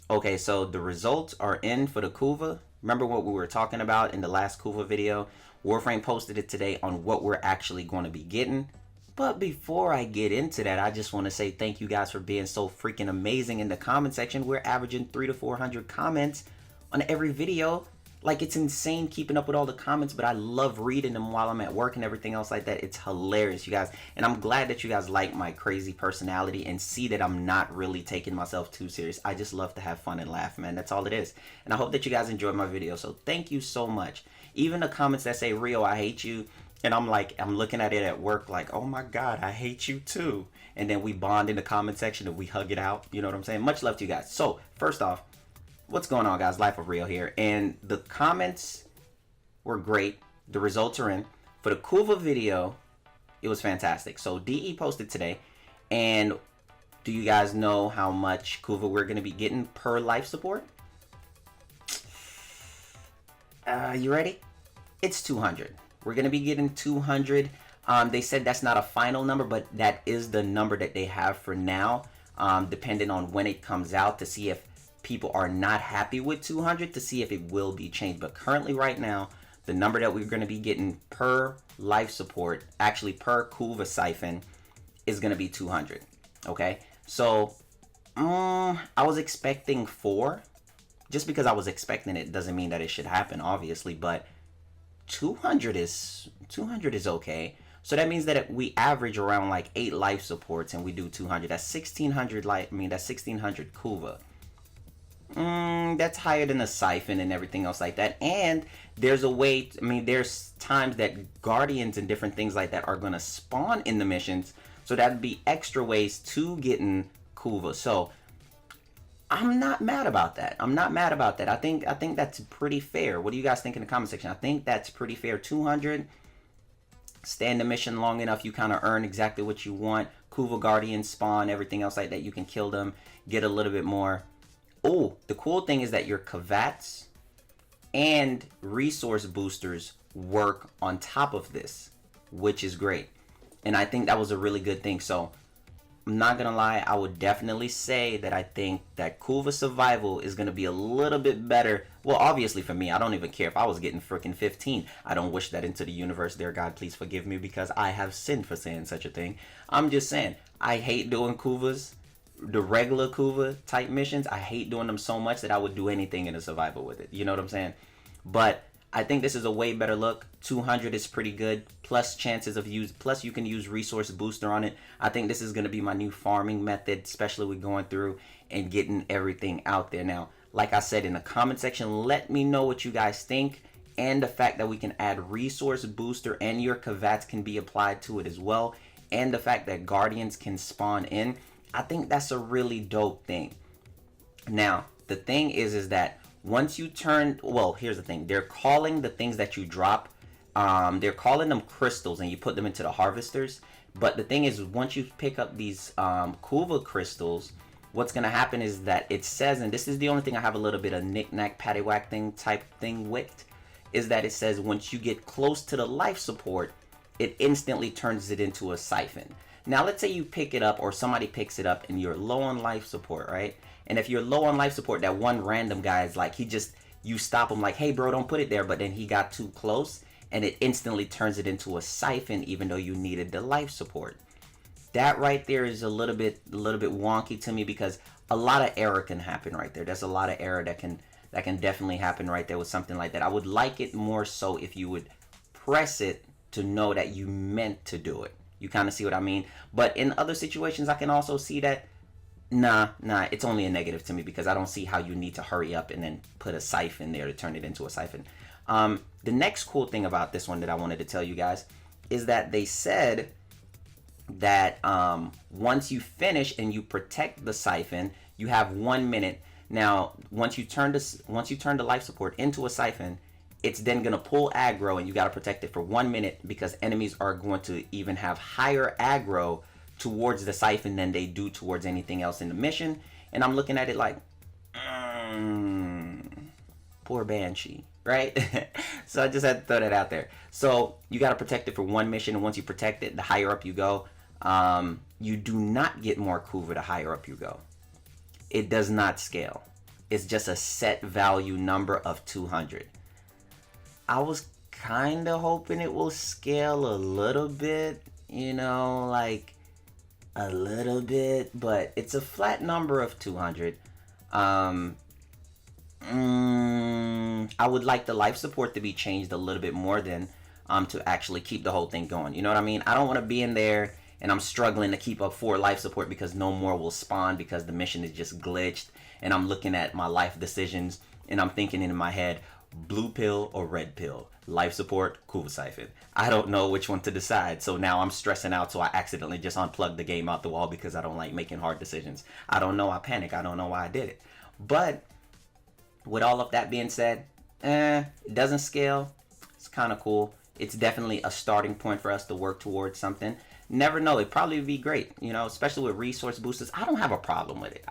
Okay, so the results are in for the Kuva. Remember what we were talking about in the last Kuva video? Warframe posted it today on what we're actually going to be getting. But before I get into that, I just want to say thank you guys for being so freaking amazing in the comment section. We're averaging 300 to 400 comments on every video. Like, it's insane keeping up with all the comments, but I love reading them while I'm at work and everything else like that. It's hilarious, you guys. And I'm glad that you guys like my crazy personality and see that I'm not really taking myself too serious. I just love to have fun and laugh, man. That's all it is. And I hope that you guys enjoyed my video. So thank you so much. Even the comments that say, Rio, I hate you. And I'm looking at it at work like, oh my God, I hate you too. And then we bond in the comment section and we hug it out. You know what I'm saying? Much love to you guys. So first off, what's going on, guys? LifeOfRio here, and the comments were great. The results are in. For the Kuva video, it was fantastic. So DE posted today, and do you guys know how much Kuva we're going to be getting per life support? You ready? It's 200. We're going to be getting 200. They said that's not a final number, but that is the number that they have for now, depending on when it comes out, to see if people are not happy with 200, to see if it will be changed. But currently right now, the number that we're going to be getting per life support, actually per Kuva siphon, is going to be 200. Okay, so I was expecting 4. Just because I was expecting it doesn't mean that it should happen, obviously, but 200 is okay. So that means that we average around like 8 life supports and we do 200. That's 1600 life. I mean, that's 1600 Kuva. That's higher than a siphon and everything else like that. And there's a way, there's times that guardians and different things like that are going to spawn in the missions. So that'd be extra ways to getting Kuva. So I'm not mad about that. I think that's pretty fair. What do you guys think in the comment section? I think that's pretty fair. 200. Stay in the mission long enough, you kind of earn exactly what you want. Kuva guardians spawn, everything else like that. You can kill them, get a little bit more. Oh, the cool thing is that your Kavats and resource boosters work on top of this, which is great. And I think that was a really good thing. So I'm not going to lie, I would definitely say that I think that Kuva survival is going to be a little bit better. Well, obviously for me, I don't even care if I was getting freaking 15. I don't wish that into the universe. Dear God, please forgive me because I have sinned for saying such a thing. I'm just saying, I hate doing Kuvas. The regular Kuva type missions, I hate doing them so much that I would do anything in a survival with it. You know what I'm saying? But I think this is a way better look. 200 is pretty good. Plus chances of use. Plus you can use resource booster on it. I think this is going to be my new farming method, especially with going through and getting everything out there. Now, like I said in the comment section, let me know what you guys think. And the fact that we can add resource booster and your Kavats can be applied to it as well. And the fact that guardians can spawn in. I think that's a really dope thing. Now, the thing is that once you turn, well, here's the thing. They're calling the things that you drop, they're calling them crystals, and you put them into the harvesters. But the thing is, once you pick up these Kuva crystals, what's going to happen is that it says, and this is the only thing I have a little bit of knick-knack, paddywhack thing type thing with, is that it says once you get close to the life support, it instantly turns it into a siphon. Now, let's say you pick it up or somebody picks it up and you're low on life support, right? And if you're low on life support, that one random guy is like, you stop him like, hey, bro, don't put it there. But then he got too close and it instantly turns it into a siphon, even though you needed the life support. That right there is a little bit wonky to me because a lot of error can happen right there. There's a lot of error that can definitely happen right there with something like that. I would like it more so if you would press it to know that you meant to do it. You kind of see what I mean? But in other situations, I can also see that, nah, it's only a negative to me because I don't see how you need to hurry up and then put a siphon there to turn it into a siphon. The next cool thing about this one that I wanted to tell you guys is that they said that once you finish and you protect the siphon, you have 1 minute. Now, once you turn the life support into a siphon, it's then going to pull aggro and you got to protect it for 1 minute because enemies are going to even have higher aggro towards the siphon than they do towards anything else in the mission. And I'm looking at it like, poor Banshee, right? So I just had to throw that out there. So you got to protect it for 1 mission, and once you protect it, the higher up you go, you do not get more Kuva the higher up you go. It does not scale. is just a set value number of 200. I was kind of hoping it will scale a little bit, like a little bit, but it's a flat number of 200. I would like the life support to be changed a little bit more than to actually keep the whole thing going. You know what I mean? I don't want to be in there and I'm struggling to keep up 4 life support because no more will spawn because the mission is just glitched, and I'm looking at my life decisions and I'm thinking in my head, blue pill or red pill, life support, Kuva siphon. I don't know which one to decide, so now I'm stressing out, so I accidentally just unplugged the game out the wall because I don't like making hard decisions. I don't know, I panic, I don't know why I did it. But with all of that being said, it doesn't scale. It's kind of cool. It's definitely a starting point for us to work towards something. Never know, it probably would be great, especially with resource boosters. I don't have a problem with it.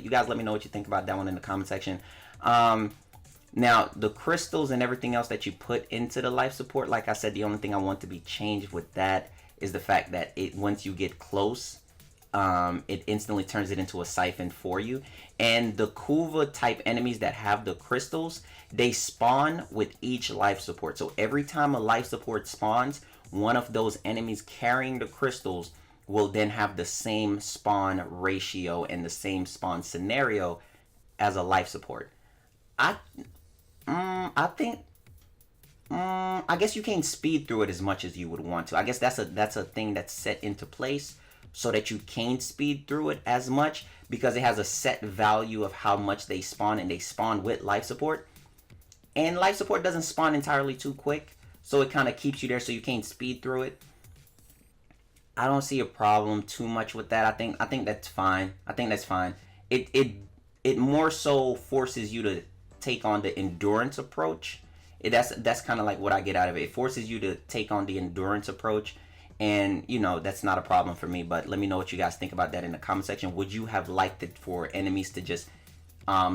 You guys let me know what you think about that one in the comment section. Now, the crystals and everything else that you put into the life support, like I said, the only thing I want to be changed with that is the fact that once you get close, it instantly turns it into a siphon for you. And the Kuva type enemies that have the crystals, they spawn with each life support. So every time a life support spawns, one of those enemies carrying the crystals will then have the same spawn ratio and the same spawn scenario as a life support. I think I guess you can't speed through it as much as you would want to. I guess that's a thing that's set into place so that you can't speed through it as much because it has a set value of how much they spawn, and they spawn with life support. And life support doesn't spawn entirely too quick, so it kind of keeps you there so you can't speed through it. I don't see a problem too much with that. I think that's fine. It more so forces you to take on the endurance approach. That's kind of like what I get out of it. It forces you to take on the endurance approach, and that's not a problem for me. But let me know what you guys think about that in the comment section. Would you have liked it for enemies to just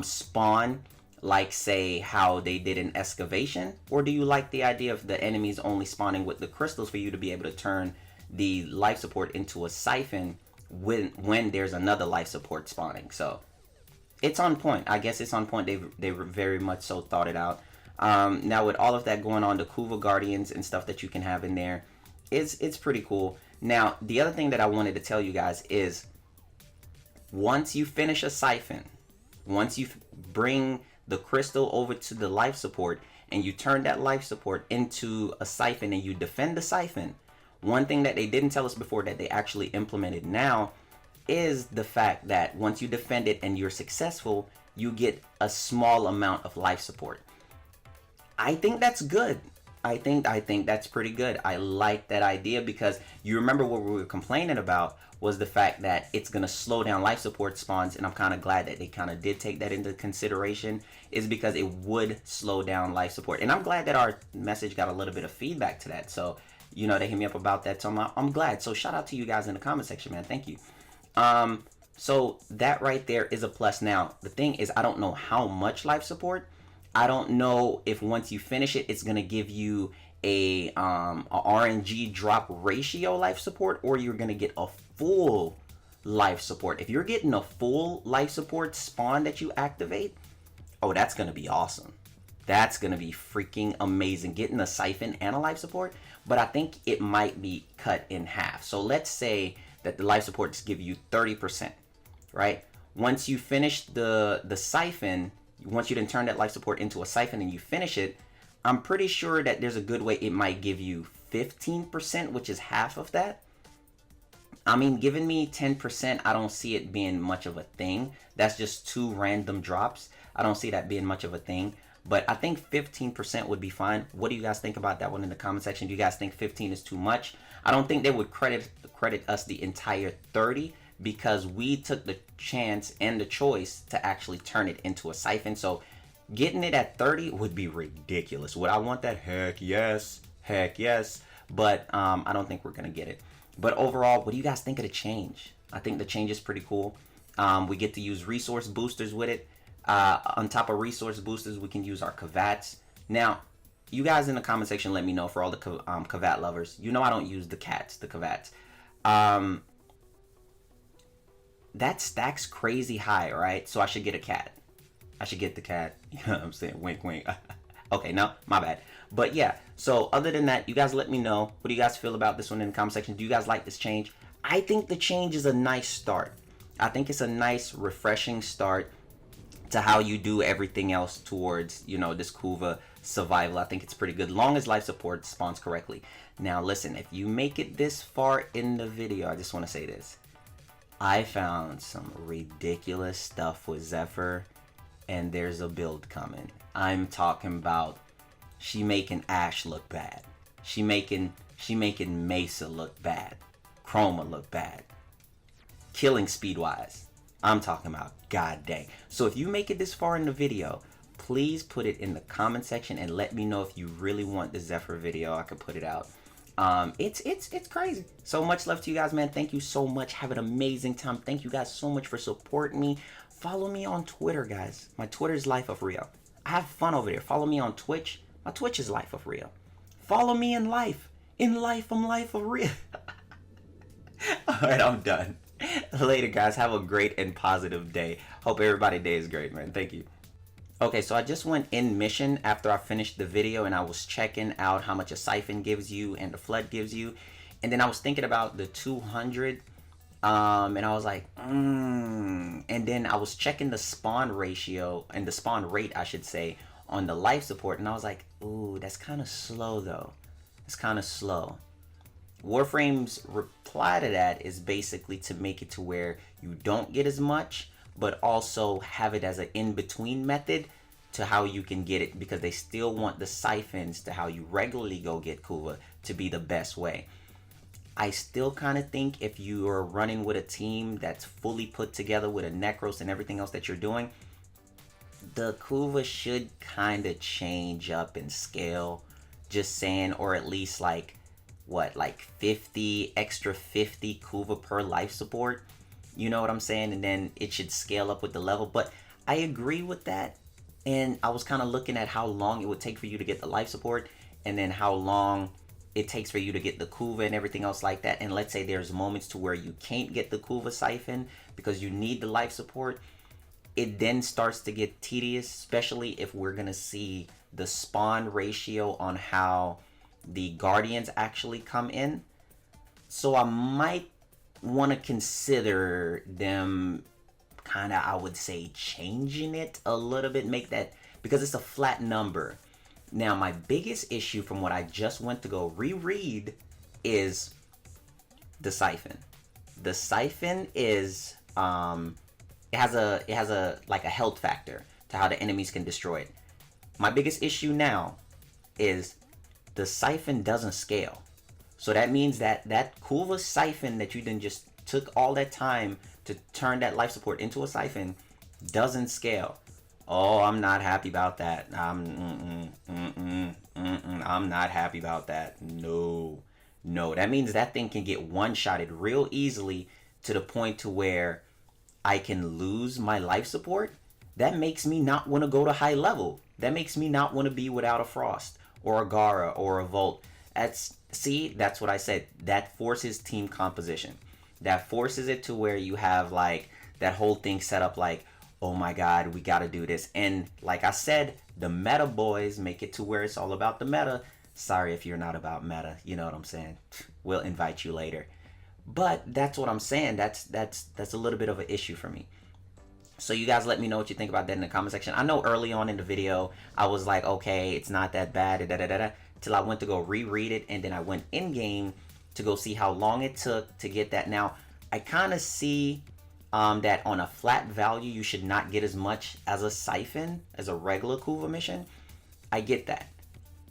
spawn like, say, how they did in excavation, or do you like the idea of the enemies only spawning with the crystals for you to be able to turn the life support into a siphon when there's another life support spawning? So it's on point. I guess it's on point. They very much so thought it out. Now with all of that going on, the Kuva Guardians and stuff that you can have in there, it's pretty cool. Now the other thing that I wanted to tell you guys is, once you finish a siphon, once you bring the crystal over to the life support and you turn that life support into a siphon and you defend the siphon, one thing that they didn't tell us before that they actually implemented now is the fact that once you defend it and you're successful, you get a small amount of life support. I think that's good. I think that's pretty good. I like that idea because you remember what we were complaining about was the fact that it's going to slow down life support spawns, and I'm kind of glad that they kind of did take that into consideration, is because it would slow down life support. And I'm glad that our message got a little bit of feedback to that. So, they hit me up about that. So I'm glad. So shout out to you guys in the comment section, man. Thank you. So that right there is a plus. Now, the thing is, I don't know how much life support. I don't know if once you finish it, it's going to give you a RNG drop ratio life support, or you're going to get a full life support. If you're getting a full life support spawn that you activate, oh, that's going to be awesome. That's going to be freaking amazing, getting a siphon and a life support. But I think it might be cut in half. So let's say that the life supports give you 30%, right? Once you finish the siphon, once you then turn that life support into a siphon and you finish it, I'm pretty sure that there's a good way it might give you 15%, which is half of that. I mean, giving me 10%, I don't see it being much of a thing. That's just 2 random drops. I don't see that being much of a thing. But I think 15% would be fine. What do you guys think about that one in the comment section? Do you guys think 15 is too much? I don't think they would credit us the entire 30 because we took the chance and the choice to actually turn it into a siphon. So getting it at 30 would be ridiculous. Would I want that? Heck yes. But I don't think we're going to get it. But overall, what do you guys think of the change? I think the change is pretty cool. We get to use resource boosters with it. On top of resource boosters, we can use our Kavats. Now, you guys in the comment section, let me know for all the Kavat lovers. I don't use the cats, the Kavats. That stacks crazy high, right? So I should get a cat. I should get the cat. You know what I'm saying? Wink, wink. Okay, no, my bad. But yeah, so other than that, you guys let me know. What do you guys feel about this one in the comment section? Do you guys like this change? I think the change is a nice start. I think it's a nice, refreshing start to how you do everything else towards, you know, this Kuva survival. I think it's pretty good, long as life support spawns correctly. Now listen, if you make it this far in the video, I just want to say this. I found some ridiculous stuff with Zephyr, and there's a build coming. I'm talking about she making Ashe look bad. She making Mesa look bad. Chroma look bad. Killing speed wise, I'm talking about god dang. So if you make it this far in the video, please put it in the comment section and let me know if you really want the Zephyr video. I could put it out. It's crazy. So much love to you guys, man. Thank you so much. Have an amazing time. Thank you guys so much for supporting me. Follow me on Twitter, guys. My Twitter is LifeOfRio. I have fun over there. Follow me on Twitch. My Twitch is LifeOfRio. Follow me in life. In life, I'm LifeOfRio. Alright, I'm done. Later, guys. Have a great and positive day. Hope everybody's day is great, man. Thank you. Okay, so I just went in mission after I finished the video, and I was checking out how much a siphon gives you and the flood gives you. And then I was thinking about the 200, and I was like, And then I was checking the spawn ratio, and the spawn rate, I should say, on the life support. And I was like, ooh, that's kind of slow, though. It's kind of slow. Warframe's reply to that is basically to make it to where you don't get as much, but also have it as an in-between method to how you can get it, because they still want the siphons to how you regularly go get Kuva to be the best way. I still kind of think if you are running with a team that's fully put together with a Necros and everything else that you're doing, the Kuva should kind of change up in scale. Just saying, or at least like, what, like 50, extra 50 Kuva per life support? You know what I'm saying? And then it should scale up with the level. But I agree with that. And I was kind of looking at how long it would take for you to get the life support, and then how long it takes for you to get the Kuva and everything else like that. And let's say there's moments to where you can't get the Kuva siphon because you need the life support. It then starts to get tedious, especially if we're going to see the spawn ratio on how the Guardians actually come in. So I might want to consider them kind of, I would say, changing it a little bit, make that, because it's a flat number. Now, my biggest issue from what I just went to go reread is the siphon. The siphon is, it has a like a health factor to how the enemies can destroy it. My biggest issue now is the siphon doesn't scale. So that means that that Kuva siphon that you then just took all that time to turn that life support into a siphon doesn't scale. Oh, I'm not happy about that. I'm not happy about that. No. That means that thing can get one-shotted real easily to the point to where I can lose my life support. That makes me not want to go to high level. That makes me not want to be without a Frost or a Gara or a Volt. That's what I said. That forces team composition. That forces it to where you have like that whole thing set up like, oh my god, we got to do this. And like I said, the meta boys make it to where it's all about the meta. Sorry if you're not about meta, you know what I'm saying. We'll invite you later. But that's what I'm saying. That's a little bit of an issue for me. So you guys let me know what you think about that in the comment section. I know early on in the video, I was like, okay, it's not that bad, till I went to go reread it, and then I went in-game to go see how long it took to get that. Now, I kind of see that on a flat value, you should not get as much as a siphon, as a regular Kuva mission. I get that.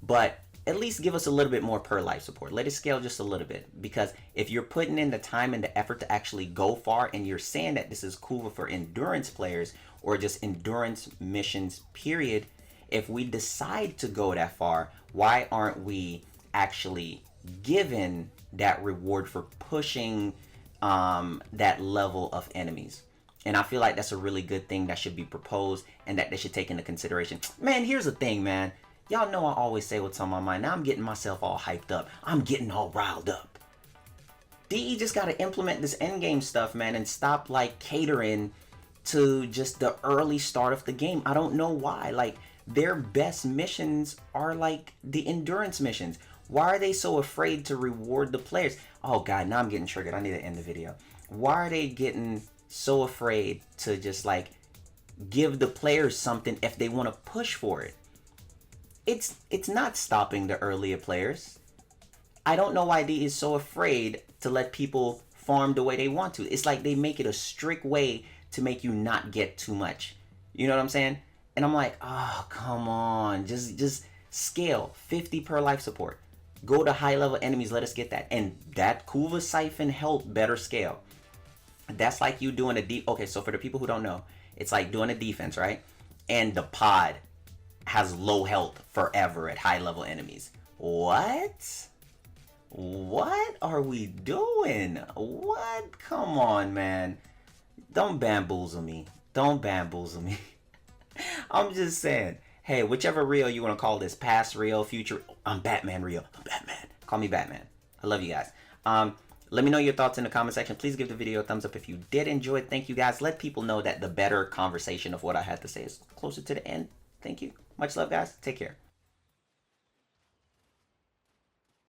But at least give us a little bit more per life support. Let it scale just a little bit. Because if you're putting in the time and the effort to actually go far, and you're saying that this is Kuva for endurance players, or just endurance missions, period, if we decide to go that far, why aren't we actually given that reward for pushing that level of enemies? And I feel like that's a really good thing that should be proposed, and that they should take into consideration. Man, here's the thing, man. Y'all know I always say what's on my mind. Now I'm getting myself all hyped up. I'm getting all riled up. DE just got to implement this endgame stuff, man, and stop like catering to just the early start of the game. I don't know why. Like, their best missions are like the endurance missions. Why are they so afraid to reward the players? Oh god, now I'm getting triggered. I need to end the video. Why are they getting so afraid to just like give the players something if they want to push for it? It's not stopping the earlier players. I don't know why they is so afraid to let people farm the way they want to. It's like they make it a strict way to make you not get too much. You know what I'm saying? And I'm like, oh, come on. Just scale 50 per life support. Go to high level enemies, let us get that. And that Kuva siphon helped better scale. That's like you doing a okay, so for the people who don't know, it's like doing a defense, right? And the pod has low health forever at high level enemies. What? What are we doing? What? Come on, man. Don't bamboozle me. Don't bamboozle me. I'm just saying. Hey, whichever Rio you want to call this, past Rio, future. I'm Batman Rio. I'm Batman. Call me Batman. I love you guys. Let me know your thoughts in the comment section. Please give the video a thumbs up if you did enjoy it. Thank you guys. Let people know that the better conversation of what I had to say is closer to the end. Thank you. Much love, guys. Take care.